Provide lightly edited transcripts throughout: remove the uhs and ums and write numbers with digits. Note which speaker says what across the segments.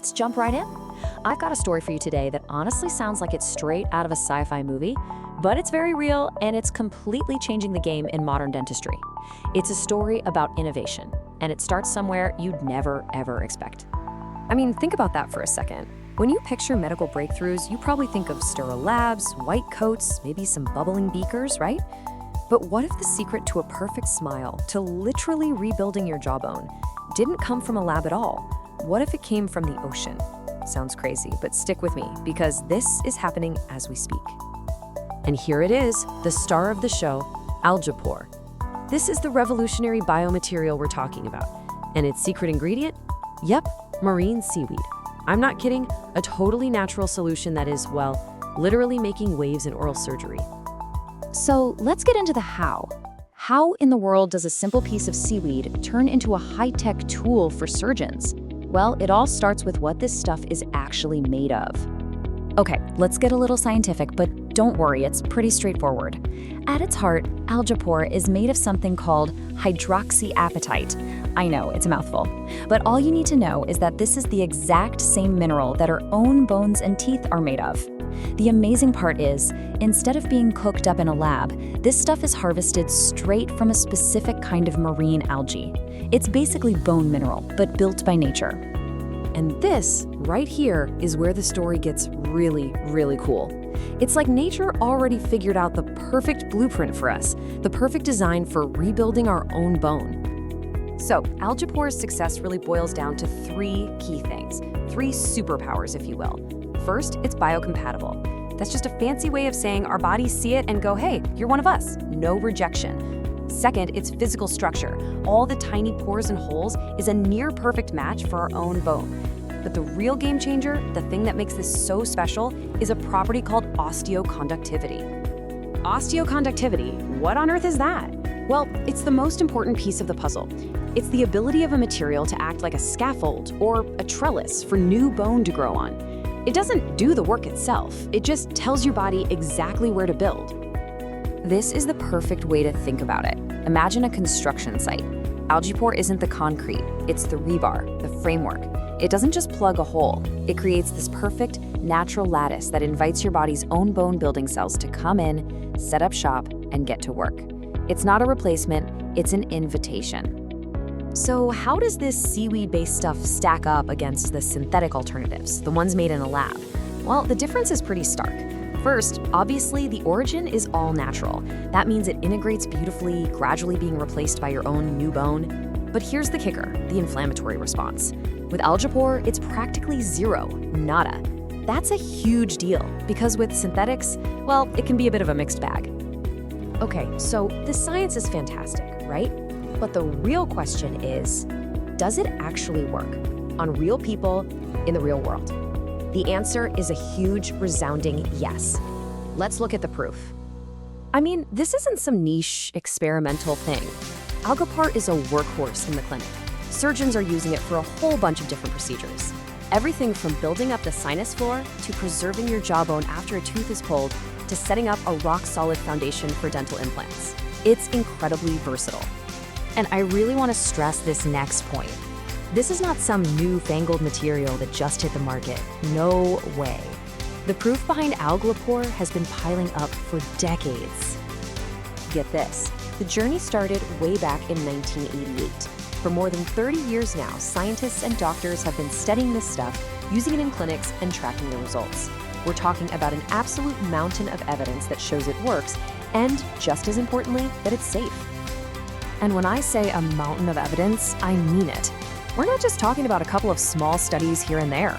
Speaker 1: let's jump right in. I've got a story for you today that honestly sounds like it's straight out of a sci-fi movie, but it's very real and it's completely changing the game in modern dentistry. It's a story about innovation, and it starts somewhere you'd never, ever expect.
Speaker 2: I mean, think about that for a second. When you picture medical breakthroughs, you probably think of sterile labs, white coats, maybe some bubbling beakers, right? But what if the secret to a perfect smile, to literally rebuilding your jawbone, didn't come from a lab at all? What if it came from the ocean? Sounds crazy, but stick with me, because this is happening as we speak. And here it is, the star of the show, Algipore. This is the revolutionary biomaterial we're talking about. And its secret ingredient? Yep, marine seaweed. I'm not kidding, a totally natural solution that is, well, literally making waves in oral surgery.
Speaker 1: So let's get into the how. How in the world does a simple piece of seaweed turn into a high-tech tool for surgeons? Well, it all starts with what this stuff is actually made of. Okay, let's get a little scientific, but don't worry, it's pretty straightforward. At its heart, Algipore is made of something called hydroxyapatite. I know, it's a mouthful. But all you need to know is that this is the exact same mineral that our own bones and teeth are made of. The amazing part is, instead of being cooked up in a lab, this stuff is harvested straight from a specific kind of marine algae. It's basically bone mineral, but built by nature.
Speaker 2: And this, right here, is where the story gets really, really cool. It's like nature already figured out the perfect blueprint for us, the perfect design for rebuilding our own bone. So, Algipore's success really boils down to three key things, three superpowers, if you will. First, it's biocompatible. That's just a fancy way of saying our bodies see it and go, hey, you're one of us, no rejection. Second, it's physical structure. All the tiny pores and holes is a near perfect match for our own bone. But the real game changer, the thing that makes this so special, is a property called osteoconductivity. Osteoconductivity, what on earth is that? Well, it's the most important piece of the puzzle. It's the ability of a material to act like a scaffold or a trellis for new bone to grow on. It doesn't do the work itself, it just tells your body exactly where to build. This is the perfect way to think about it. Imagine a construction site. Algipore isn't the concrete, it's the rebar, the framework. It doesn't just plug a hole, it creates this perfect, natural lattice that invites your body's own bone-building cells to come in, set up shop, and get to work. It's not a replacement, it's an invitation. So how does this seaweed-based stuff stack up against the synthetic alternatives, the ones made in a lab? Well, the difference is pretty stark. First, obviously, the origin is all natural. That means it integrates beautifully, gradually being replaced by your own new bone. But here's the kicker, the inflammatory response. With Algipore, it's practically zero, nada. That's a huge deal, because with synthetics, well, it can be a bit of a mixed bag. Okay, so the science is fantastic, right? But the real question is, does it actually work on real people in the real world? The answer is a huge, resounding yes. Let's look at the proof. I mean, this isn't some niche, experimental thing. Algipore is a workhorse in the clinic. Surgeons are using it for a whole bunch of different procedures. Everything from building up the sinus floor to preserving your jawbone after a tooth is pulled to setting up a rock-solid foundation for dental implants. It's incredibly versatile. And I really want to stress this next point. This is not some newfangled material that just hit the market. No way. The proof behind Algipore has been piling up for decades. Get this, the journey started way back in 1988. For more than 30 years now, scientists and doctors have been studying this stuff, using it in clinics, and tracking the results. We're talking about an absolute mountain of evidence that shows it works, and just as importantly, that it's safe. And when I say a mountain of evidence, I mean it. We're not just talking about a couple of small studies here and there.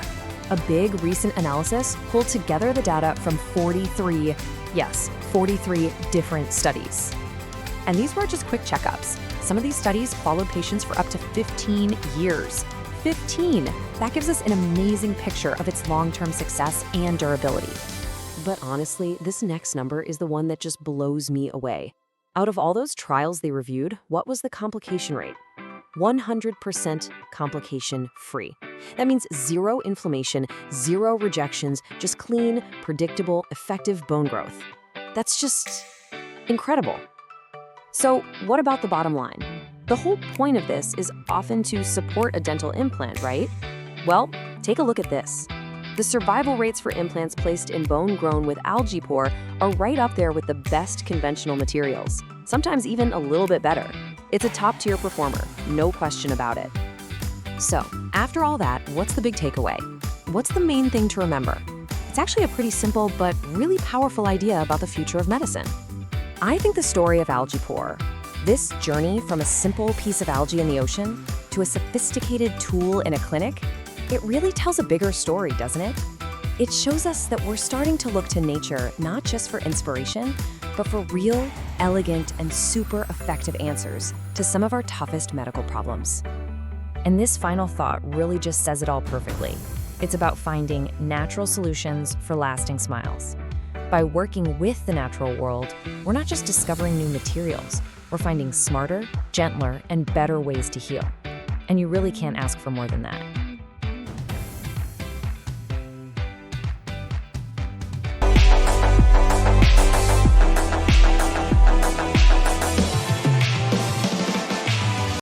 Speaker 2: A big recent analysis pulled together the data from 43 different studies. And these weren't just quick checkups. Some of these studies followed patients for up to 15 years. 15! That gives us an amazing picture of its long-term success and durability. But honestly, this next number is the one that just blows me away. Out of all those trials they reviewed, what was the complication rate? 100% complication-free. That means zero inflammation, zero rejections, just clean, predictable, effective bone growth. That's just incredible. So what about the bottom line? The whole point of this is often to support a dental implant, right? Well, take a look at this. The survival rates for implants placed in bone grown with Algipore are right up there with the best conventional materials, sometimes even a little bit better. It's a top-tier performer, no question about it. So, after all that, what's the big takeaway? What's the main thing to remember? It's actually a pretty simple but really powerful idea about the future of medicine. I think the story of Algipore, this journey from a simple piece of algae in the ocean to a sophisticated tool in a clinic, it really tells a bigger story, doesn't it? It shows us that we're starting to look to nature not just for inspiration, but for real, elegant, and super effective answers to some of our toughest medical problems. And this final thought really just says it all perfectly. It's about finding natural solutions for lasting smiles. By working with the natural world, we're not just discovering new materials, we're finding smarter, gentler, and better ways to heal. And you really can't ask for more than that.